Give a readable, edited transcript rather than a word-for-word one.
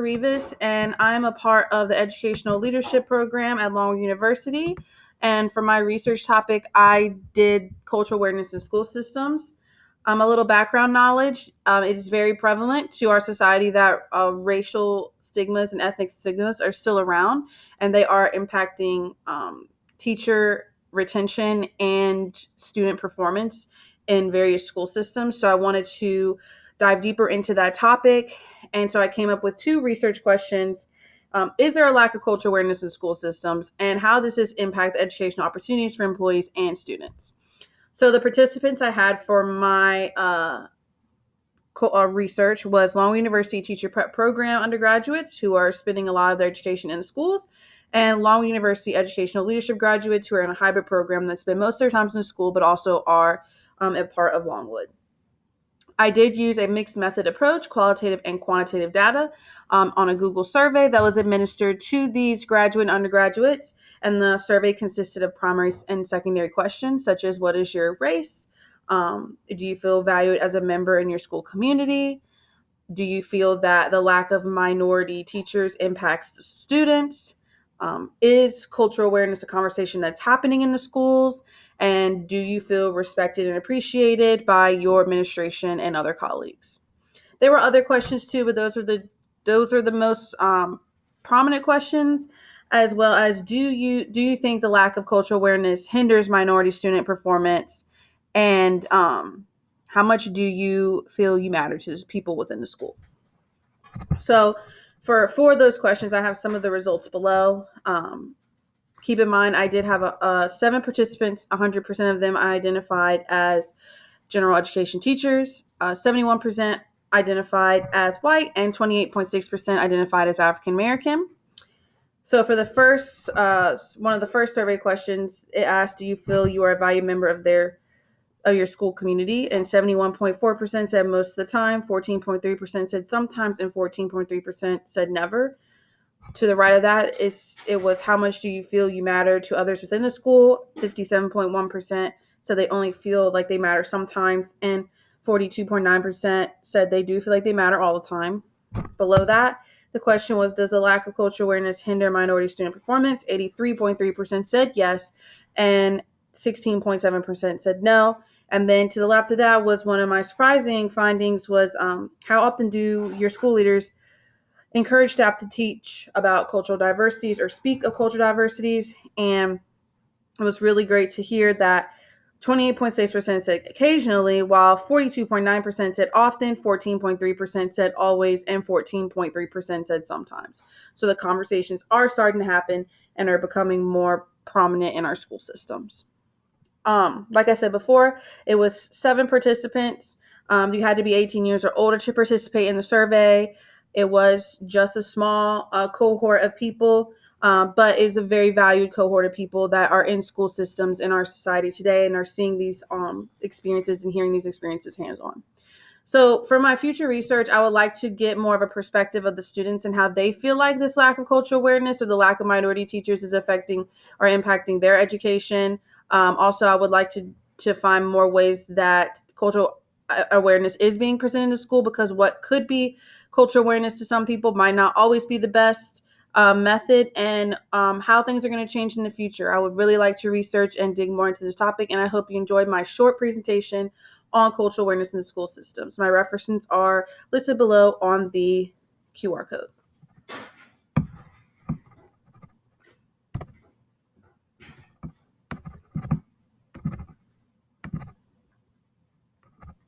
Rivas, and I'm a part of the Educational Leadership Program at Long University. And for my research topic, I did cultural awareness in school systems. A little background knowledge. It is very prevalent to our society that racial stigmas and ethnic stigmas are still around, and they are impacting teacher retention and student performance in various school systems. So I wanted to dive deeper into that topic. And so I came up with two research questions. Is there a lack of cultural awareness in school systems? And how does this impact educational opportunities for employees and students? So the participants I had for my research was Long University Teacher Prep Program undergraduates who are spending a lot of their education in the schools, and Long University Educational Leadership graduates who are in a hybrid program that spend most of their time in school but also are a part of Longwood. I did use a mixed method approach, qualitative and quantitative data, on a Google survey that was administered to these graduate and undergraduates. And the survey consisted of primary and secondary questions, such as what is your race? Do you feel valued as a member in your school community? Do you feel that the lack of minority teachers impacts the students? Is cultural awareness a conversation that's happening in the schools? And do you feel respected and appreciated by your administration and other colleagues? There were other questions too, but those are the most prominent questions, as well as do you think the lack of cultural awareness hinders minority student performance? And how much do you feel you matter to people within the school? So for those questions, I have some of the results below. Keep in mind, I did have 7 participants. 100% of them I identified as general education teachers. 71% identified as white, and 28.6% identified as African American. So for the first, one of the first survey questions, it asked, "Do you feel you are a valued member of your school community?" And 71.4% said most of the time, 14.3% said sometimes, and 14.3% said never. To the right of that it was how much do you feel you matter to others within the school. 57.1% said they only feel like they matter sometimes, and 42.9% said they do feel like they matter all the time. Below that, the question was, does a lack of cultural awareness hinder minority student performance? 83.3% said yes, and 16.7% said no. And then to the left of that was one of my surprising findings was how often do your school leaders encourage staff to teach about cultural diversities or speak of cultural diversities? And it was really great to hear that 28.6% said occasionally, while 42.9% said often, 14.3% said always, and 14.3% said sometimes. So the conversations are starting to happen and are becoming more prominent in our school systems. Like I said before, it was 7 participants. You had to be 18 years or older to participate in the survey. It was just a small cohort of people, but it's a very valued cohort of people that are in school systems in our society today and are seeing these experiences and hearing these experiences hands-on. So for my future research, I would like to get more of a perspective of the students and how they feel like this lack of cultural awareness or the lack of minority teachers is affecting or impacting their education. Also, I would like to find more ways that cultural awareness is being presented in the school, because what could be cultural awareness to some people might not always be the best method, and how things are going to change in the future. I would really like to research and dig more into this topic, and I hope you enjoyed my short presentation on cultural awareness in the school systems. My references are listed below on the QR code.